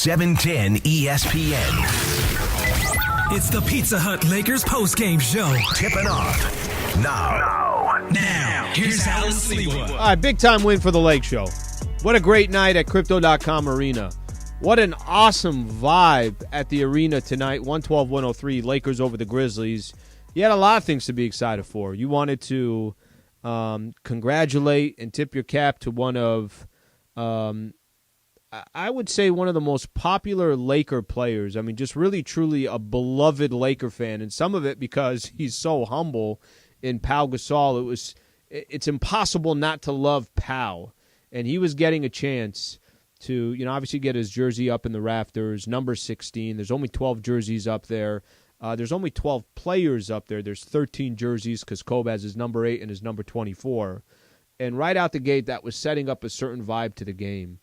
710 ESPN. It's the Pizza Hut Lakers postgame show. Tipping off now. Here's Alan Sliwa. All right, big-time win for the Lake Show. What a great night at Crypto.com Arena. What an awesome vibe at the arena tonight. 112-103, Lakers over the Grizzlies. You had a lot of things to be excited for. You wanted to congratulate and tip your cap to one of, I would say, one of the most popular Laker players. I mean, just really, truly a beloved Laker fan, and some of it because he's so humble in Pau Gasol. It's impossible not to love Pau, and he was getting a chance to, obviously get his jersey up in the rafters, number 16. There's only 12 jerseys up there. There's only 12 players up there. There's 13 jerseys because Kobe has his number 8 and his number 24. And right out the gate, that was setting up a certain vibe to the game.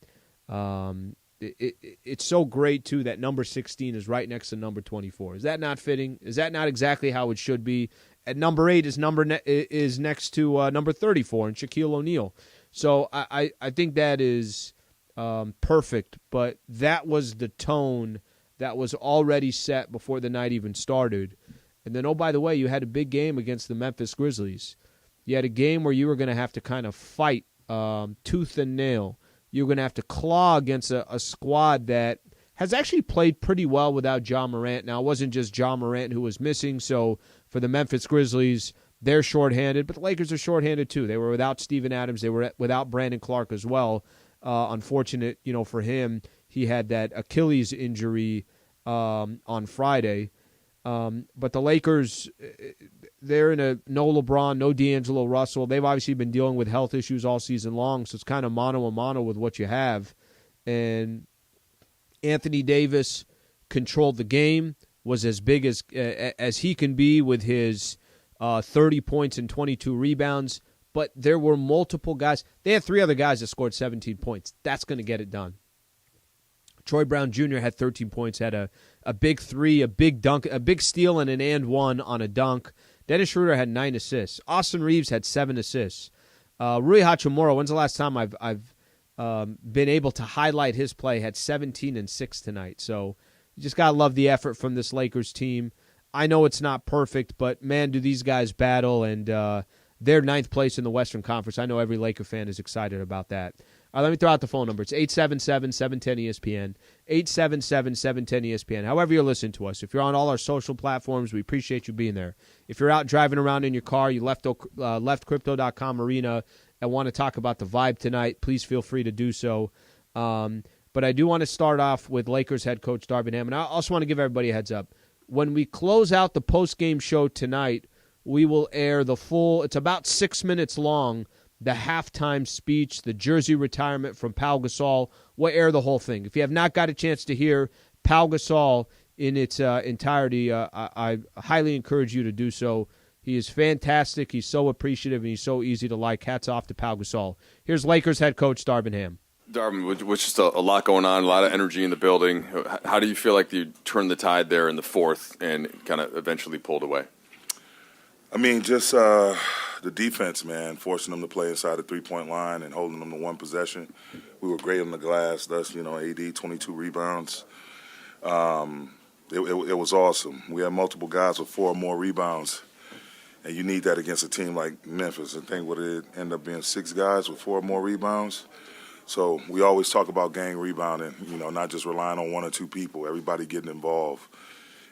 It's so great, too, that number 16 is right next to number 24. Is that not fitting? Is that not exactly how it should be? At number 8, his number is next to number 34 and Shaquille O'Neal. So I think that is perfect, but that was the tone that was already set before the night even started. And then, oh, by the way, you had a big game against the Memphis Grizzlies. You had a game where you were going to have to kind of fight tooth and nail. You were going to have to claw against a squad that has actually played pretty well without Ja Morant. Now, it wasn't just Ja Morant who was missing, so for the Memphis Grizzlies, they're shorthanded, but the Lakers are shorthanded too. They were without Steven Adams. They were without Brandon Clark as well. Unfortunate, for him, he had that Achilles injury on Friday. But the Lakers, they're in a no LeBron, no D'Angelo Russell. They've obviously been dealing with health issues all season long, so it's kind of mano-a-mano with what you have. And Anthony Davis controlled the game, was as big as he can be with his 30 points and 22 rebounds. But there were multiple guys. They had 3 other guys that scored 17 points. That's going to get it done. Troy Brown Jr. had 13 points, had a big 3, a big dunk, a big steal, and an and one on a dunk. Dennis Schroeder had 9 assists. Austin Reaves had 7 assists. Rui Hachimura, when's the last time I've been able to highlight his play, had 17 and 6 tonight. So you just got to love the effort from this Lakers team. I know it's not perfect, but, man, do these guys battle, and they're 9th place in the Western Conference. I know every Laker fan is excited about that. Let me throw out the phone number. It's 877-710-ESPN, 877-710-ESPN. However you're listening to us. If you're on all our social platforms, we appreciate you being there. If you're out driving around in your car, you left Crypto.com Arena and want to talk about the vibe tonight, please feel free to do so. But I do want to start off with Lakers head coach Darvin Ham. And I also want to give everybody a heads up. When we close out the postgame show tonight, we will air the full, it's about 6 minutes long, the halftime speech, the jersey retirement from Pau Gasol. We'll air the whole thing. If you have not got a chance to hear Pau Gasol in its entirety, I highly encourage you to do so. He is fantastic. He's so appreciative, and he's so easy to like. Hats off to Pau Gasol. Here's Lakers head coach Darvin Ham. Darvin, with just a lot going on, a lot of energy in the building, how do you feel like you turned the tide there in the fourth and kind of eventually pulled away? I mean, just the defense, man, forcing them to play inside the three-point line and holding them to one possession. We were great on the glass, thus, AD, 22 rebounds. It was awesome. We had multiple guys with 4 or more rebounds, and you need that against a team like Memphis. I think what it ended up being 6 guys with 4 or more rebounds. So we always talk about gang rebounding, not just relying on 1 or 2 people, everybody getting involved.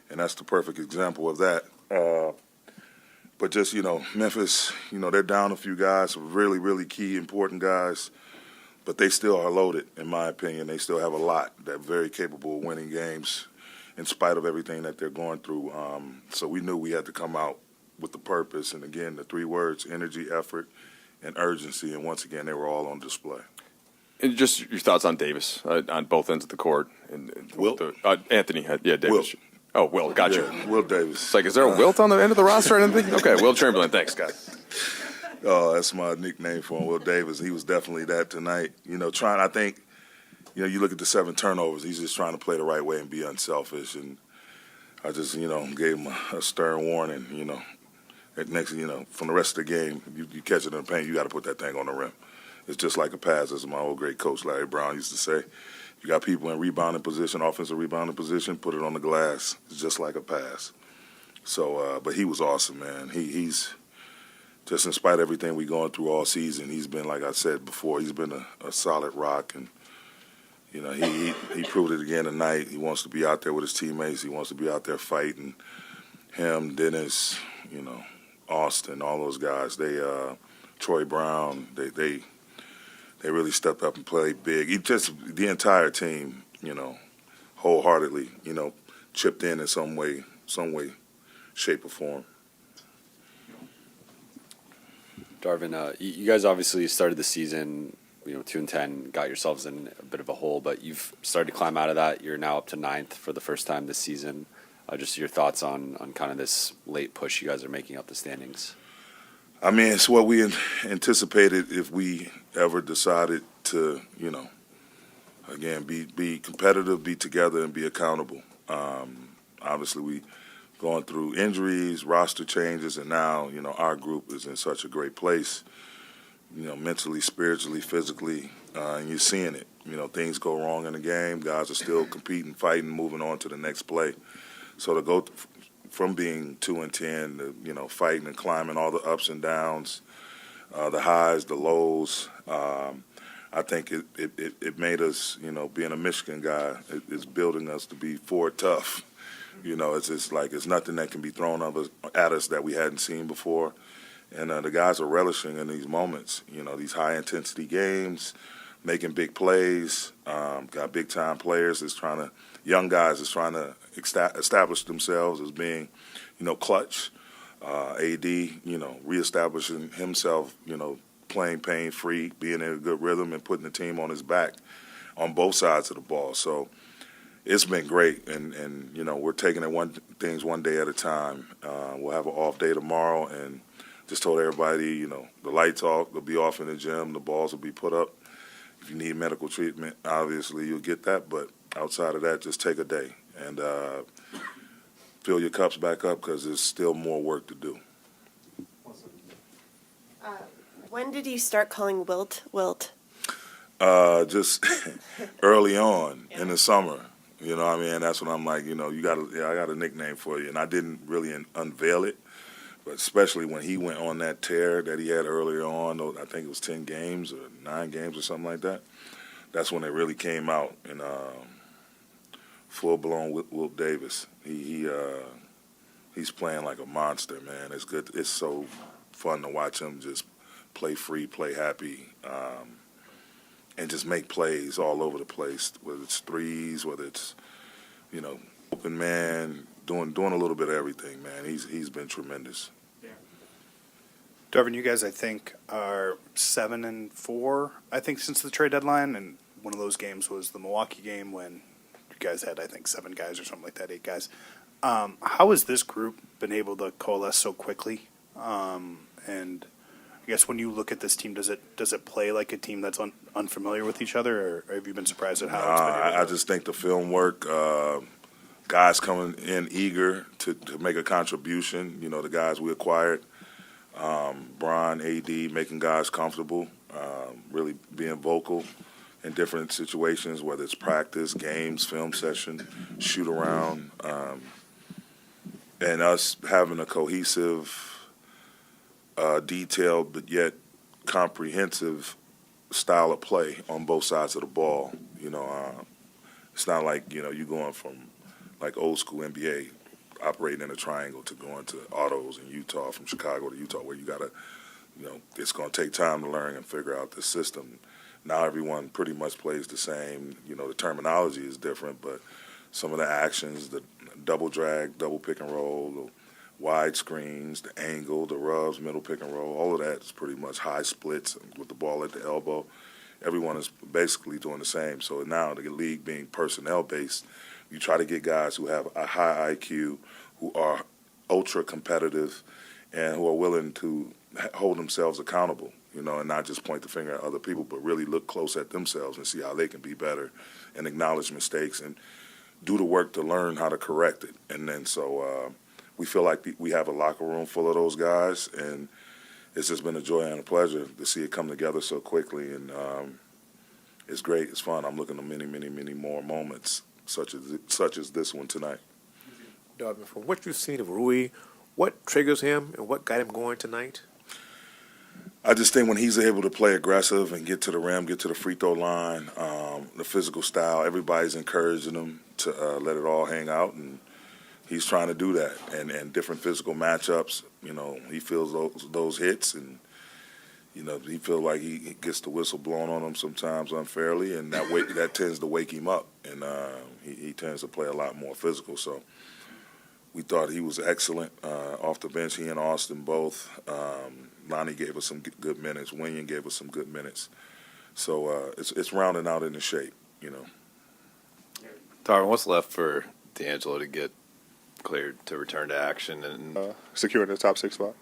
And that's the perfect example of that. But just, Memphis, they're down a few guys, some really, really key, important guys. But they still are loaded, in my opinion. They still have a lot. They're very capable of winning games in spite of everything that they're going through. So we knew we had to come out with the purpose. And, again, the 3 words, energy, effort, and urgency. And, once again, they were all on display. And just your thoughts on Davis on both ends of the court. And Wilt? Anthony had, Davis. Wilt. Oh, Wilt, gotcha. Yeah, Wilt Davis. It's like, is there a Wilt on the end of the roster or anything? Okay, Wilt Chamberlain, thanks, guys. Oh, that's my nickname for him, Wilt Davis. He was definitely that tonight. I think, you look at the 7 turnovers, he's just trying to play the right way and be unselfish. And I just, gave him a stern warning, Next, from the rest of the game, you catch it in the paint, you got to put that thing on the rim. It's just like a pass, as my old great coach Larry Brown used to say. You got people in rebounding position, offensive rebounding position, put it on the glass. It's just like a pass. So, but he was awesome, man. He's just in spite of everything we're going through all season, he's been, like I said before, he's been a solid rock. And, you know, he proved it again tonight. He wants to be out there with his teammates. He wants to be out there fighting. Him, Dennis, you know, Austin, all those guys. Troy Brown, they really stepped up and played big. The entire team, you know, wholeheartedly, you know, chipped in some way, shape, or form. Darvin, you guys obviously started the season, 2-10, got yourselves in a bit of a hole, but you've started to climb out of that. You're now up to 9th for the first time this season. Just your thoughts on kind of this late push you guys are making up the standings. I mean, it's what we anticipated if we ever decided to, you know, again, be competitive, be together, and be accountable. Obviously, we going through injuries, roster changes, and now, you know, our group is in such a great place, you know, mentally, spiritually, physically, and you're seeing it. You know, things go wrong in the game. Guys are still competing, fighting, moving on to the next play. So to go from being 2-10 to, you know, fighting and climbing all the ups and downs, the highs, the lows, I think it made us, you know, being a Michigan guy, it's building us to be forward tough. You know, it's just like it's nothing that can be thrown at us that we hadn't seen before. And the guys are relishing in these moments, you know, these high-intensity games, making big plays, got big-time players young guys is trying to establish themselves as being, you know, clutch. AD, you know, reestablishing himself, you know, playing pain-free, being in a good rhythm and putting the team on his back on both sides of the ball. So it's been great, and you know, we're taking things one day at a time. We'll have an off day tomorrow, and just told everybody, you know, the lights off, they'll be off in the gym, the balls will be put up. If you need medical treatment, obviously you'll get that, but outside of that, just take a day and fill your cups back up because there's still more work to do. When did you start calling Wilt? Just early on in the summer. You know what I mean? That's when I'm like, you know, I got a nickname for you. And I didn't really unveil it, but especially when he went on that tear that he had earlier on, I think it was 10 games or 9 games or something like that. That's when it really came out in full-blown Wilt Davis. He's playing like a monster, man. It's good. It's so fun to watch him just play free, play happy, and just make plays all over the place, whether it's threes, whether it's, you know, open man, doing a little bit of everything, man. He's been tremendous. Darvin, you guys, I think, are 7-4, I think, since the trade deadline, and one of those games was the Milwaukee game when you guys had, I think, 7 guys or something like that, 8 guys. How has this group been able to coalesce so quickly? And I guess when you look at this team, does it play like a team that's unfamiliar with each other, or have you been surprised at how it's been able to... I just think the film work, guys coming in eager to make a contribution, you know, the guys we acquired, Bron, AD, making guys comfortable, really being vocal in different situations, whether it's practice, games, film session, shoot around, and us having a cohesive, detailed but yet comprehensive style of play on both sides of the ball. You know, it's not like, you know, you going from like old school NBA operating in a triangle to going to autos in Utah, from Chicago to Utah, where you got to, you know, it's going to take time to learn and figure out the system. Now everyone pretty much plays the same. You know, the terminology is different, but some of the actions, the double drag, double pick and roll, the wide screens, the angle, the rubs, middle pick and roll, all of that is pretty much high splits with the ball at the elbow. Everyone is basically doing the same. So now the league being personnel-based, you try to get guys who have a high IQ, who are ultra competitive, and who are willing to hold themselves accountable, you know, and not just point the finger at other people, but really look close at themselves and see how they can be better and acknowledge mistakes and do the work to learn how to correct it. And then so we feel like we have a locker room full of those guys, and it's just been a joy and a pleasure to see it come together so quickly. And, it's great. It's fun. I'm looking to many more moments such as this one tonight. Darvin, from what you've seen of Rui, what triggers him and what got him going tonight? I just think when he's able to play aggressive and get to the rim, get to the free throw line, the physical style, everybody's encouraging him to let it all hang out, and he's trying to do that. And different physical matchups, he feels those hits, and he feels like he gets the whistle blown on him sometimes unfairly, and that tends to wake him up, and he tends to play a lot more physical. So we thought he was excellent off the bench. He and Austin both. Lonnie gave us some good minutes. Winion gave us some good minutes. So it's rounding out into shape, Darvin, what's left for D'Angelo to get cleared to return to action and securing the top 6 spot?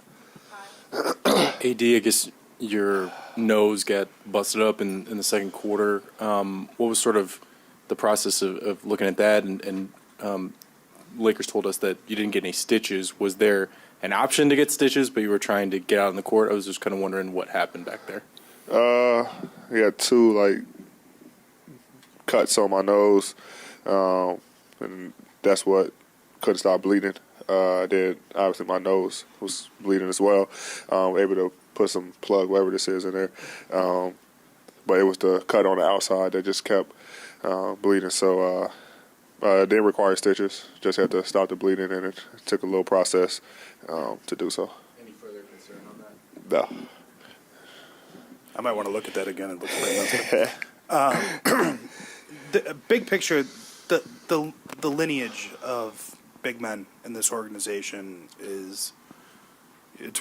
AD, I guess your nose got busted up in the second quarter. What was sort of the process of looking at that? And Lakers told us that you didn't get any stitches. Was there an option to get stitches, but you were trying to get out on the court? I was just kind of wondering what happened back there. He had 2 cuts on my nose, and that's what couldn't stop bleeding. Then obviously my nose was bleeding as well. Able to put some plug, whatever this is, in there, but it was the cut on the outside that just kept bleeding. So it didn't require stitches. Just had to stop the bleeding, and it took a little process to do so. Any further concern on that? No. I might want to look at that again and look for it. The big picture, the lineage of big men in this organization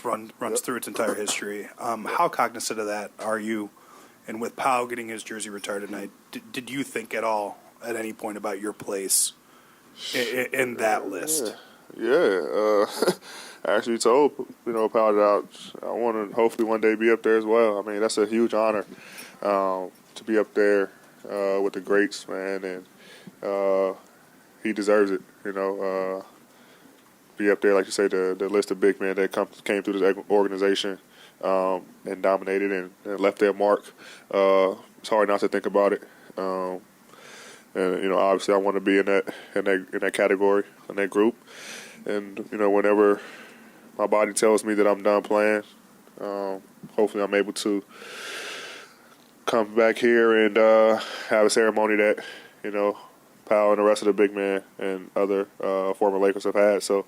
runs through its entire history. How cognizant of that are you? And with Pau getting his jersey retired tonight, did you think at all at any point about your place in that list? Yeah. I actually told Pau that I want to hopefully one day be up there as well. I mean, that's a huge honor to be up there with the greats, man, and he deserves it. Be up there, like you say, the list of big men that came through this organization and dominated and left their mark. It's hard not to think about it. And obviously, I want to be in that category, in that group. And whenever my body tells me that I'm done playing, hopefully I'm able to come back here and have a ceremony that Pau and the rest of the big men and other former Lakers have had. So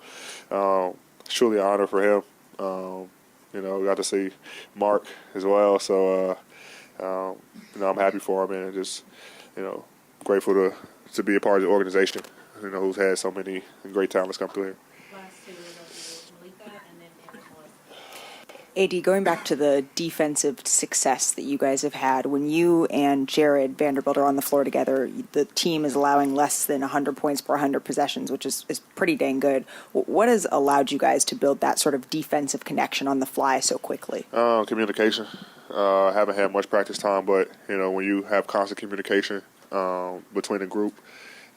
it's truly an honor for him. We got to see Mark as well. So I'm happy for him, and just grateful to be a part of the organization. Who's had so many great talents come through here. AD, going back to the defensive success that you guys have had, when you and Jared Vanderbilt are on the floor together, the team is allowing less than 100 points per 100 possessions, which is pretty dang good. What has allowed you guys to build that sort of defensive connection on the fly so quickly? Communication. Haven't had much practice time, but when you have constant communication between the group,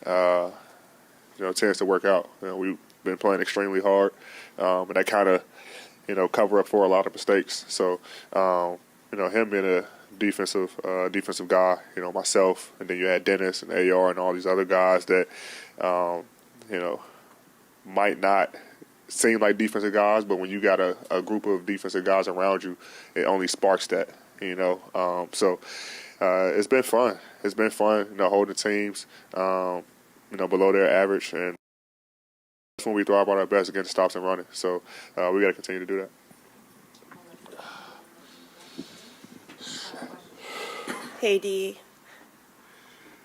it tends to work out. We've been playing extremely hard, and that kind of cover up for a lot of mistakes. So, him being a defensive guy, myself, and then you had Dennis and AR and all these other guys that, might not seem like defensive guys, but when you got a group of defensive guys around you, it only sparks that, So, it's been fun. It's been fun, holding teams, below their average, and that's when we thrive on our best against stops and running. So we got to continue to do that. Hey, D.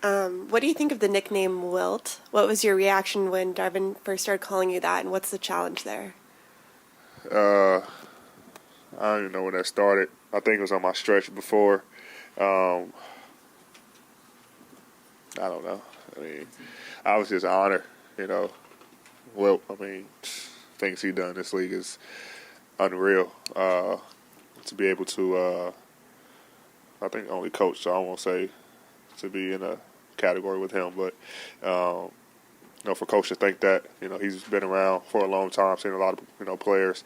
What do you think of the nickname Wilt? What was your reaction when Darvin first started calling you that, and what's the challenge there? I don't even know when that started. I think it was on my stretch before. I don't know. I mean, obviously it's an honor, Well, I mean, things he done in this league is unreal. To be able to, I think only coach, so I won't say to be in a category with him, but for coach to think that, he's been around for a long time, seen a lot of, players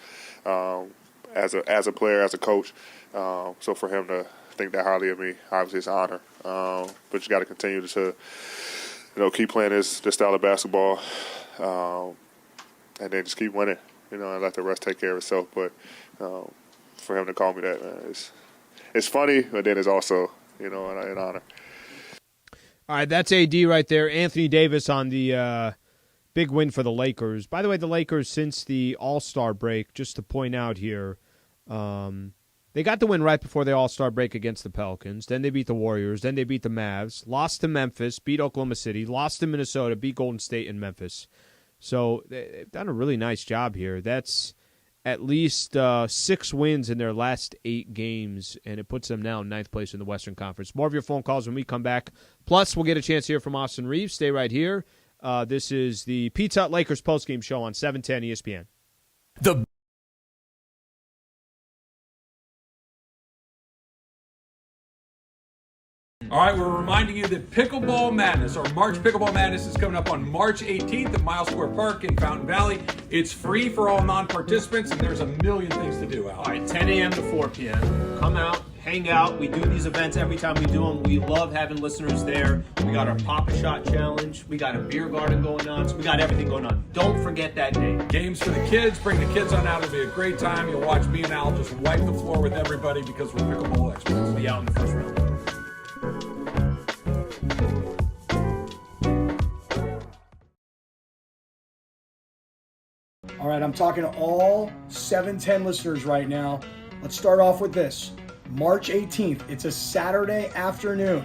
as a player, as a coach. So for him to think that highly of me, obviously it's an honor. but you got to continue to keep playing this style of basketball, and then just keep winning, and let the rest take care of itself. But for him to call me that, man, it's funny, but then it's also, an honor. All right, that's AD right there. Anthony Davis on the big win for the Lakers. By the way, the Lakers, since the All-Star break, just to point out here, they got the win right before the All-Star break against the Pelicans. Then they beat the Warriors. Then they beat the Mavs. Lost to Memphis. Beat Oklahoma City. Lost to Minnesota. Beat Golden State and Memphis. So they've done a really nice job here. That's at least 6 wins in their last 8 games, and it puts them now in 9th place in the Western Conference. More of your phone calls when we come back. Plus, we'll get a chance to hear from Austin Reaves. Stay right here. This is the Pizza Hut Lakers postgame show on 710 ESPN. All right, we're reminding you that Pickleball Madness, or March Pickleball Madness, is coming up on March 18th at Miles Square Park in Fountain Valley. It's free for all non-participants, and there's a million things to do, Al. All right, 10 a.m. to 4 p.m. Come out, hang out. We do these events every time we do them. We love having listeners there. We got our Pop-A-Shot Challenge. We got a beer garden going on. So we got everything going on. Don't forget that day. Games for the kids. Bring the kids on out. It'll be a great time. You'll watch me and Al just wipe the floor with everybody because we're pickleball experts. We'll be out in the first round. All right, I'm talking to all 710 listeners right now. Let's start off with this. March 18th, it's a Saturday afternoon.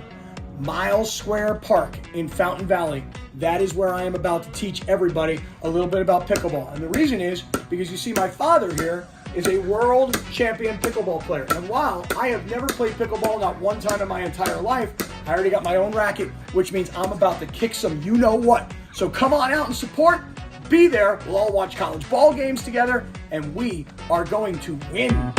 Miles Square Park in Fountain Valley. That is where I am about to teach everybody a little bit about pickleball. And the reason is because you see my father here is a world champion pickleball player. And while I have never played pickleball, not one time in my entire life, I already got my own racket, which means I'm about to kick some you-know-what. So come on out and support. Be there. We'll all watch college ball games together, and we are going to win.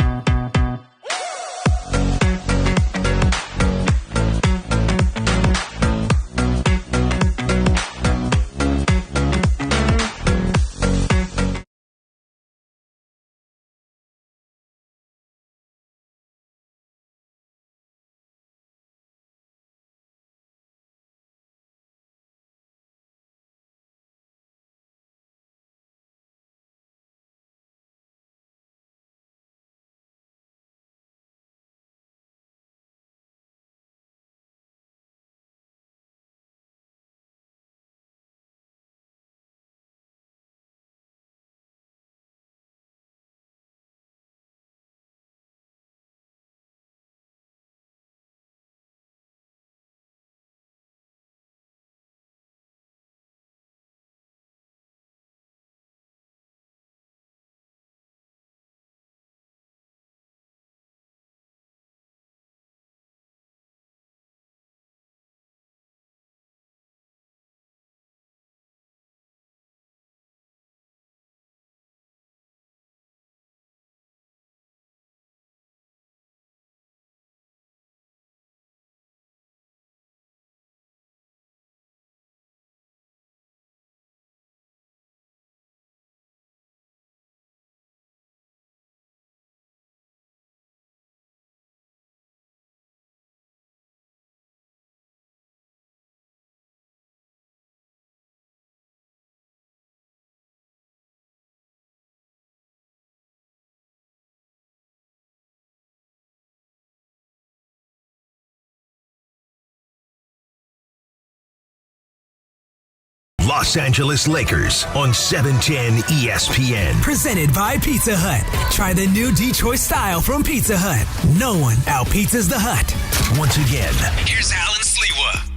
Los Angeles Lakers on 710 ESPN. Presented by Pizza Hut. Try the new Detroit style from Pizza Hut. No one out-pizzas the Hut. Once again, Here's Alan Sliwa.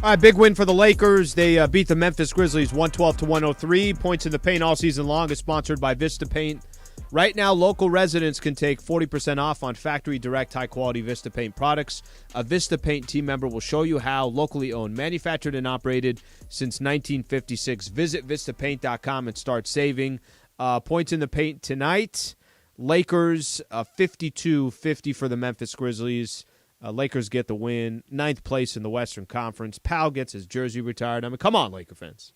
All right, big win for the Lakers. They beat the Memphis Grizzlies 112-103. Points in the paint all season long is sponsored by Vista Paint. Right now, local residents can take 40% off on factory direct high-quality Vista Paint products. A Vista Paint team member will show you how. Locally owned, manufactured, and operated since 1956. Visit vistapaint.com and start saving. Points in the paint tonight. Lakers 52-50 for the Memphis Grizzlies. Lakers get the win. 9th place in the Western Conference. Pau gets his jersey retired. I mean, come on, Laker fans.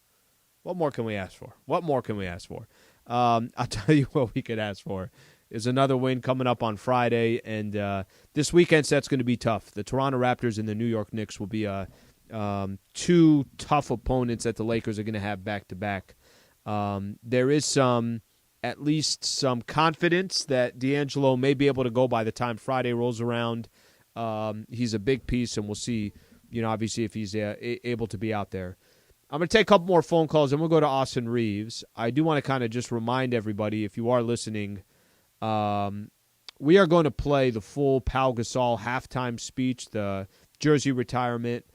What more can we ask for? What more can we ask for? I'll tell you what we could ask for. is another win coming up on Friday, and this weekend set's going to be tough. The Toronto Raptors and the New York Knicks will be two tough opponents that the Lakers are going to have back-to-back. There is at least some confidence that D'Angelo may be able to go by the time Friday rolls around. He's a big piece, and we'll see, obviously if he's able to be out there. I'm going to take a couple more phone calls, and we'll go to Austin Reaves. I do want to kind of just remind everybody, if you are listening, we are going to play the full Pau Gasol halftime speech, the jersey retirement,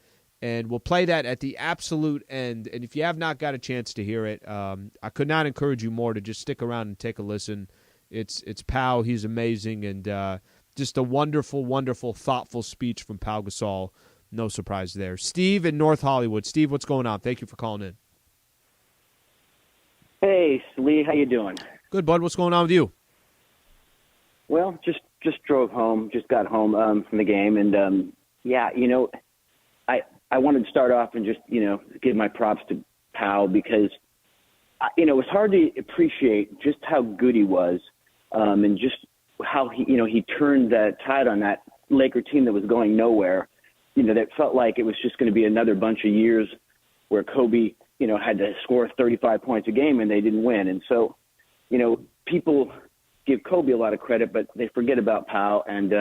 and we'll play that at the absolute end. And if you have not got a chance to hear it, I could not encourage you more to just stick around and take a listen. It's Pau. He's amazing, and just a wonderful, wonderful, thoughtful speech from Pau Gasol. No surprise there. Steve in North Hollywood. Steve, what's going on? Thank you for calling in. Hey, Lee, how you doing? Good, bud. What's going on with you? Well, just drove home. Just got home from the game, and I wanted to start off and just give my props to Pau because it was hard to appreciate just how good he was, and just how he turned the tide on that Laker team that was going nowhere. That felt like it was just going to be another bunch of years where Kobe, had to score 35 points a game and they didn't win. And so, people give Kobe a lot of credit, but they forget about Pau. And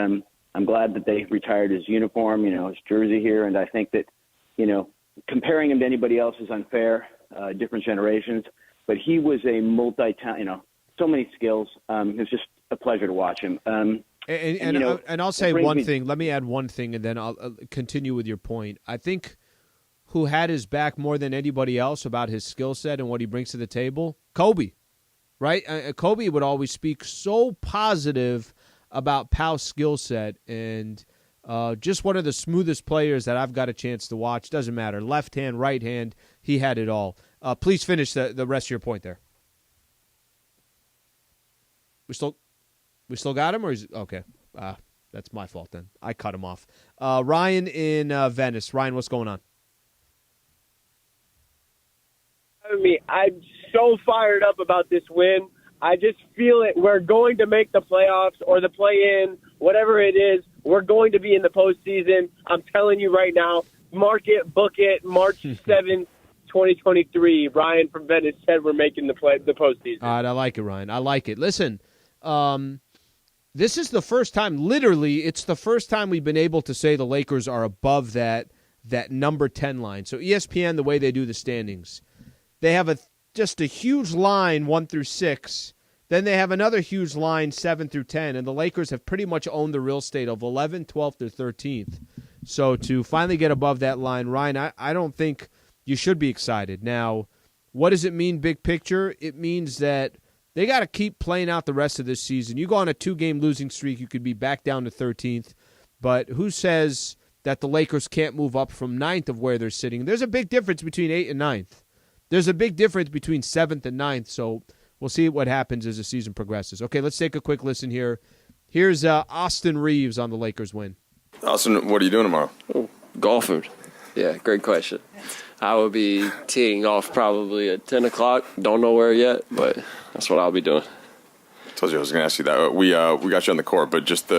I'm glad that they retired his uniform, his jersey here. And I think that, comparing him to anybody else is unfair, different generations. But he was a multi-talent, so many skills. It was just a pleasure to watch him. And I'll say one thing. Let me add one thing, and then I'll continue with your point. I think who had his back more than anybody else about his skill set and what he brings to the table? Kobe, right? Kobe would always speak so positive about Pau's skill set, and just one of the smoothest players that I've got a chance to watch. Doesn't matter. Left hand, right hand, he had it all. Please finish the rest of your point there. We still got him, or is okay? That's my fault then. I cut him off. Ryan in Venice. Ryan, what's going on? I'm so fired up about this win. I just feel it. We're going to make the playoffs or the play-in, whatever it is. We're going to be in the postseason. I'm telling you right now. Mark it, book it. March 7th, 2023. Ryan from Venice said we're making the postseason. All right, I like it, Ryan. I like it. Listen. This is the first time, literally, it's the first time we've been able to say the Lakers are above that number 10 line. So ESPN, the way they do the standings, they have just a huge line 1 through 6. Then they have another huge line 7 through 10, and the Lakers have pretty much owned the real estate of 11th, 12th, or 13th. So to finally get above that line, Ryan, I don't think you should be excited. Now, what does it mean big picture? It means that they got to keep playing out the rest of this season. You go on a 2-game losing streak, you could be back down to 13th. But who says that the Lakers can't move up from 9th of where they're sitting? There's a big difference between 8th and 9th. There's a big difference between 7th and 9th. So we'll see what happens as the season progresses. Okay, let's take a quick listen here. Here's Austin Reaves on the Lakers win. Austin, what are you doing tomorrow? Golfing. Yeah, great question. I will be teeing off probably at 10 o'clock. Don't know where yet, but that's what I'll be doing. I told you I was going to ask you that. We got you on the court, but just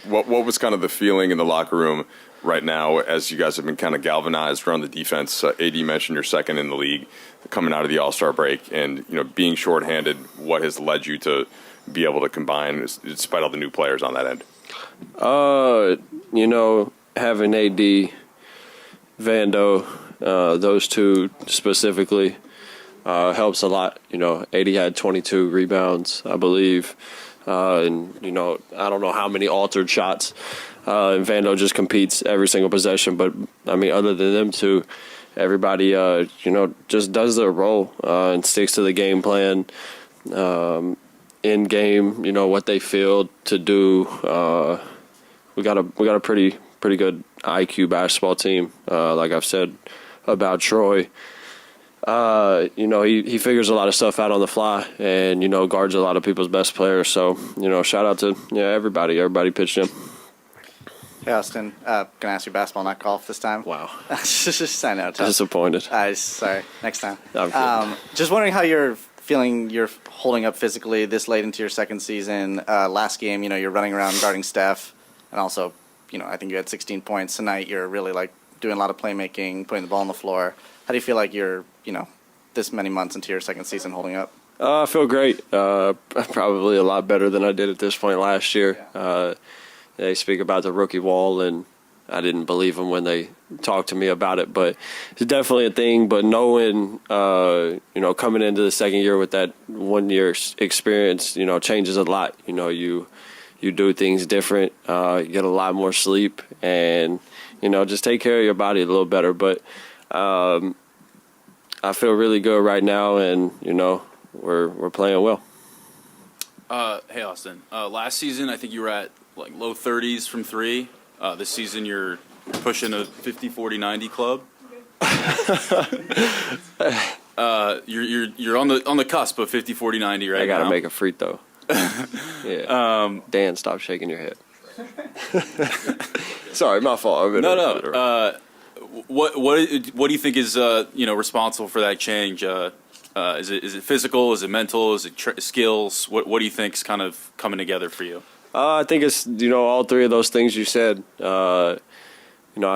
what was kind of the feeling in the locker room right now as you guys have been kind of galvanized around the defense? AD mentioned you're second in the league coming out of the All-Star break, and being shorthanded, what has led you to be able to combine despite all the new players on that end? Having AD, Vando, those two specifically helps a lot. AD had 22 rebounds, I believe. And I don't know how many altered shots. And Vando just competes every single possession. But, other than them two, everybody, just does their role and sticks to the game plan. In game, what they feel to do. We got a pretty good IQ basketball team. Like I've said about Troy, he figures a lot of stuff out on the fly, and guards a lot of people's best players. So shout out to everybody. Everybody pitched in. Hey Austin, gonna ask you basketball, not golf this time. Wow. Just I know. Disappointed. Sorry. Next time. I'm just wondering how you're feeling you're holding up physically this late into your second season? Last game, you're running around guarding Steph, and also, I think you had 16 points tonight. You're really doing a lot of playmaking, putting the ball on the floor. How do you feel like you're, this many months into your second season holding up? I feel great. Probably a lot better than I did at this point last year. They speak about the rookie wall, and I didn't believe them when they talked to me about it, but it's definitely a thing. But knowing, coming into the second year with that 1 year experience, changes a lot. You do things different, you get a lot more sleep, and, just take care of your body a little better. But I feel really good right now, and, we're playing well. Hey, Austin. Last season, I think you were at low 30s from three. This season, you're pushing a 50-40-90 club. You're on the cusp of 50-40-90 right now. I gotta make a free throw. Yeah. Dan, stop shaking your head. Sorry, my fault. No. What do you think is responsible for that change? Is it physical? Is it mental? Is it skills? What do you think is kind of coming together for you? I think it's all three of those things you said. I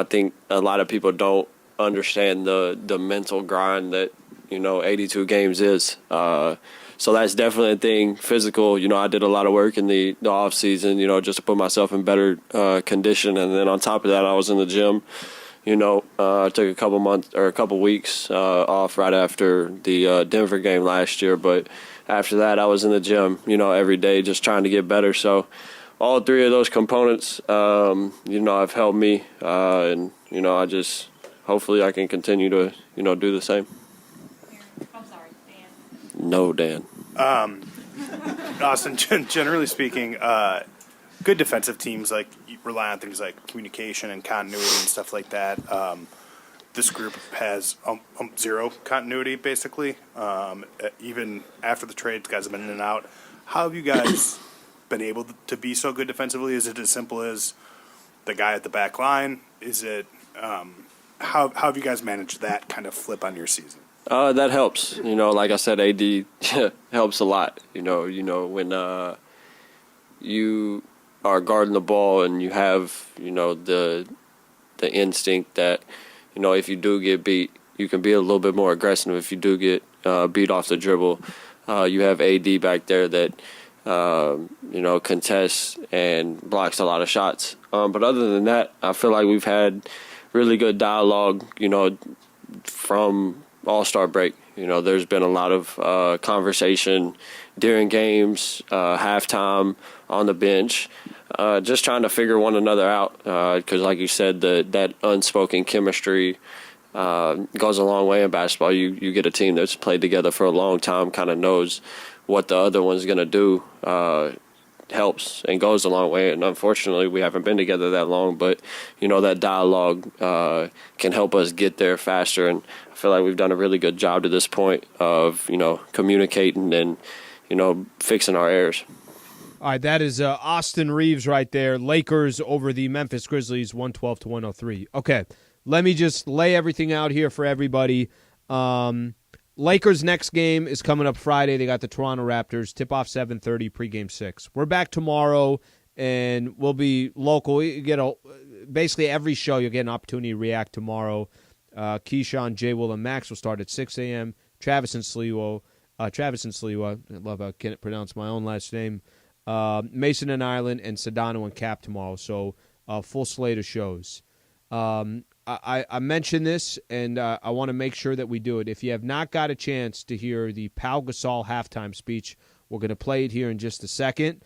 think a lot of people don't understand the mental grind that 82 games is. So that's definitely a thing. Physical, I did a lot of work in the off season, just to put myself in better condition, and then on top of that, I was in the gym. I took a couple weeks off right after the Denver game last year, but after that, I was in the gym, every day just trying to get better. So all three of those components, have helped me, and, I just hopefully I can continue to, do the same. I'm sorry, Dan. No, Dan. Austin, generally speaking, good defensive teams rely on things like communication and continuity and stuff like that. This group has zero continuity, basically. Even after the trades, guys have been in and out. How have you guys been able to be so good defensively? Is it as simple as the guy at the back line? Is it how have you guys managed that kind of flip on your season? That helps. Like I said, AD helps a lot. When you are guarding the ball and you have, the instinct that, if you do get beat, you can be a little bit more aggressive. If you do get beat off the dribble, you have AD back there that, contests and blocks a lot of shots. But other than that, I feel like we've had really good dialogue, from All-Star break. There's been a lot of conversation during games, halftime, on the bench, just trying to figure one another out. Because, like you said, that unspoken chemistry goes a long way in basketball. You get a team that's played together for a long time, kind of knows what the other one's going to do, helps and goes a long way. And unfortunately, we haven't been together that long, but, that dialogue can help us get there faster. And I feel like we've done a really good job to this point of, communicating and, fixing our errors. All right, that is Austin Reaves right there. Lakers over the Memphis Grizzlies, 112-103. Okay, let me just lay everything out here for everybody. Lakers' next game is coming up Friday. They got the Toronto Raptors. Tip-off 7:30, pregame 6. We're back tomorrow, and we'll be local. You get basically every show, you'll get an opportunity to react tomorrow. Keyshawn, Jay, Will, and Max will start at 6 a.m. Travis and Sliwa, I love how I can't pronounce my own last name. Mason and Ireland, and Sedano and Cap tomorrow. So full slate of shows. I mentioned this, and I want to make sure that we do it. If you have not got a chance to hear the Pau Gasol halftime speech, we're going to play it here in just a second.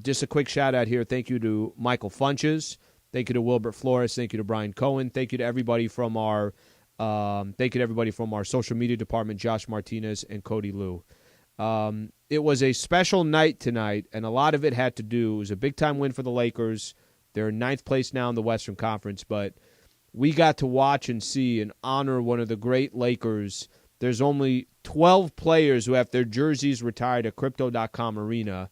Just a quick shout-out here. Thank you to Michael Funches. Thank you to Wilbert Flores. Thank you to Brian Cohen. Thank you to everybody from our social media department, Josh Martinez and Cody Liu. It was a special night tonight, and a lot of it had to do. It was a big-time win for the Lakers. They're in 9th place now in the Western Conference, but we got to watch and see and honor one of the great Lakers. There's only 12 players who have their jerseys retired at Crypto.com Arena,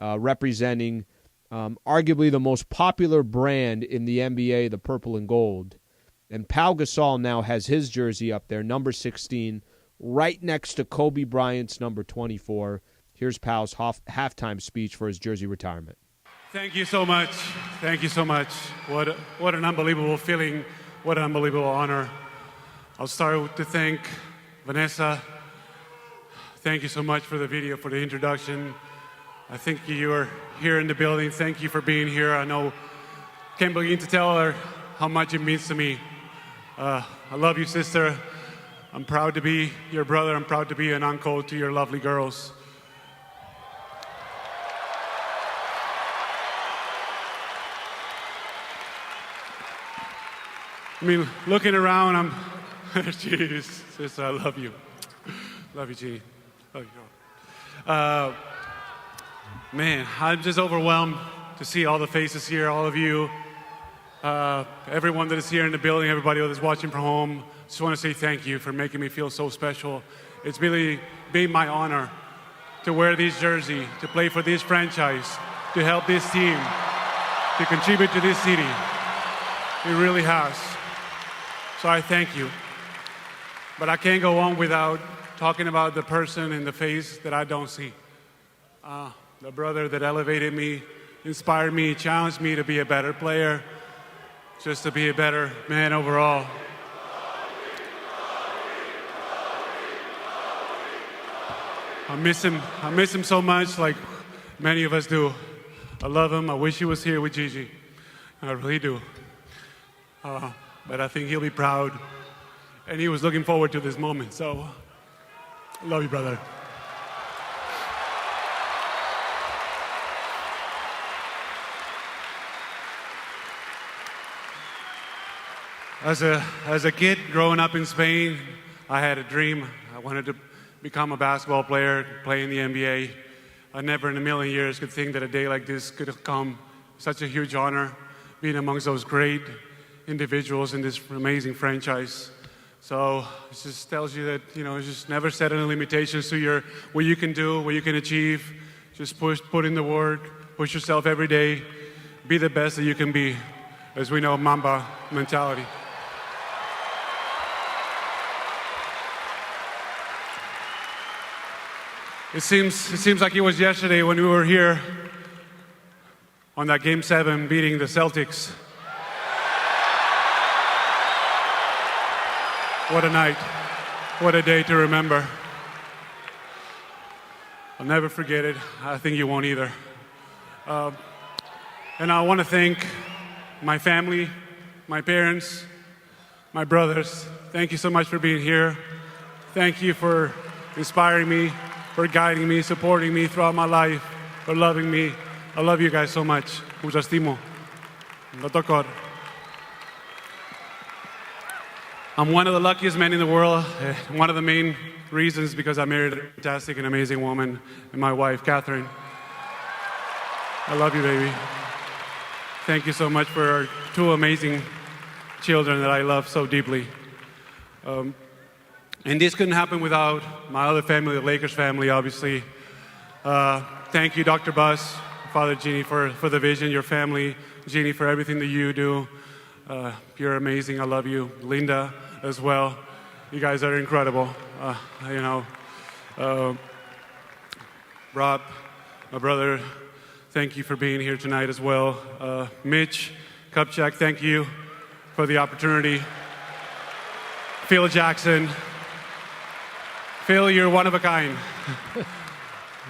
representing arguably the most popular brand in the NBA, the purple and gold. And Pau Gasol now has his jersey up there, number 16, right next to Kobe Bryant's number 24. Here's Pau's halftime speech for his jersey retirement. Thank you so much. Thank you so much. What an unbelievable feeling. What an unbelievable honor. I'll start to thank Vanessa. Thank you so much for the video, for the introduction. I think you are here in the building. Thank you for being here. I know, can't begin to tell her how much it means to me. I love you, sister. I'm proud to be your brother. I'm proud to be an uncle to your lovely girls. I mean, looking around, I'm, jeez, sister, I love you. Love you, Jeannie. Love you, girl. Man, I'm just overwhelmed to see all the faces here, all of you, everyone that is here in the building, everybody that is watching from home. Just want to say thank you for making me feel so special. It's really been my honor to wear this jersey, to play for this franchise, to help this team, to contribute to this city. It really has. So I thank you. But I can't go on without talking about the person in the face that I don't see. The brother that elevated me, inspired me, challenged me to be a better player, just to be a better man overall. I miss him so much, like many of us do. I love him. I wish he was here with Gigi. I really do. But I think he'll be proud. And he was looking forward to this moment. So, I love you, brother. As a kid growing up in Spain, I had a dream. I wanted to become a basketball player, play in the NBA. I never in a million years could think that a day like this could have come. Such a huge honor, being amongst those great individuals in this amazing franchise. So it just tells you that, just never set any limitations to what you can do, what you can achieve. Just put in the work, push yourself every day, be the best that you can be. As we know, Mamba mentality. It seems like it was yesterday when we were here on that Game 7 beating the Celtics. What a night. What a day to remember. I'll never forget it. I think you won't either. And I want to thank my family, my parents, my brothers. Thank you so much for being here. Thank you for inspiring me, for guiding me, supporting me throughout my life, for loving me. I love you guys so much. Mucho estimo. I'm one of the luckiest men in the world. One of the main reasons because I married a fantastic and amazing woman, and my wife, Catherine. I love you, baby. Thank you so much for our two amazing children that I love so deeply. And this couldn't happen without my other family, the Lakers family, obviously. Thank you, Dr. Buss, Father Jeannie, for the vision, your family, Jeannie, for everything that you do. You're amazing. I love you. Linda as well. You guys are incredible. Rob, my brother, thank you for being here tonight as well. Mitch Kupchak, thank you for the opportunity. Phil Jackson. Phil, you're one of a kind.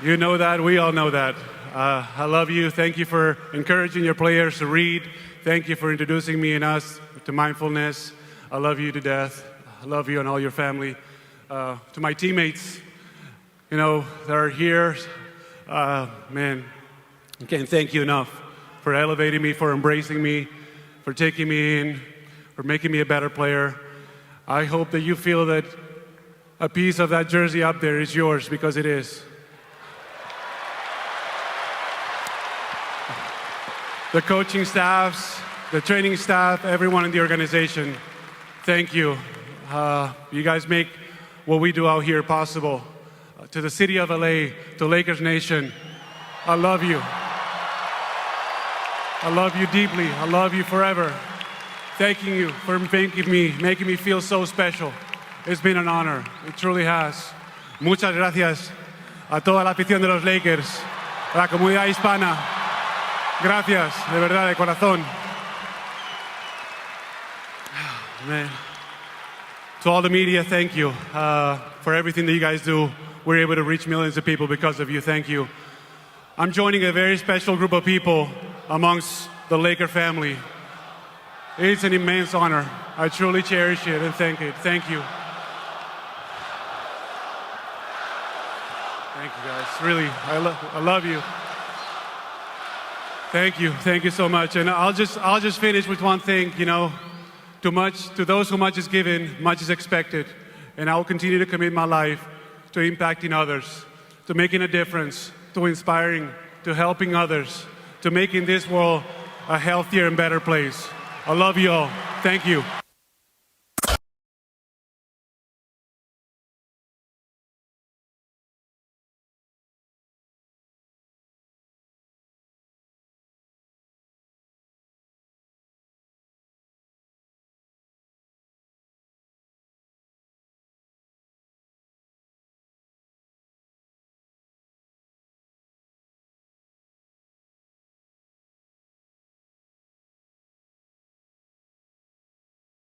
You know that. We all know that. I love you. Thank you for encouraging your players to read. Thank you for introducing me and us to mindfulness. I love you to death. I love you and all your family. To my teammates, that are here, man, I can't thank you enough for elevating me, for embracing me, for taking me in, for making me a better player. I hope that you feel that a piece of that jersey up there is yours, because it is. The coaching staffs, the training staff, everyone in the organization, thank you. You guys make what we do out here possible. To the city of LA, to Lakers Nation, I love you. I love you deeply. I love you forever. Thanking you for making me feel so special. It's been an honor. It truly has. Muchas gracias a toda la afición de los Lakers, a la comunidad hispana. Gracias, de verdad, de corazón. Man. To all the media, thank you for everything that you guys do. We're able to reach millions of people because of you. Thank you. I'm joining a very special group of people amongst the Laker family. It's an immense honor. I truly cherish it and thank it. Thank you. Thank you, guys. Really, I love you. Thank you. Thank you so much. And I'll just finish with one thing. You know, to those who much is given, much is expected. And I will continue to commit my life to impacting others, to making a difference, to inspiring, to helping others, to making this world a healthier and better place. I love you all. Thank you.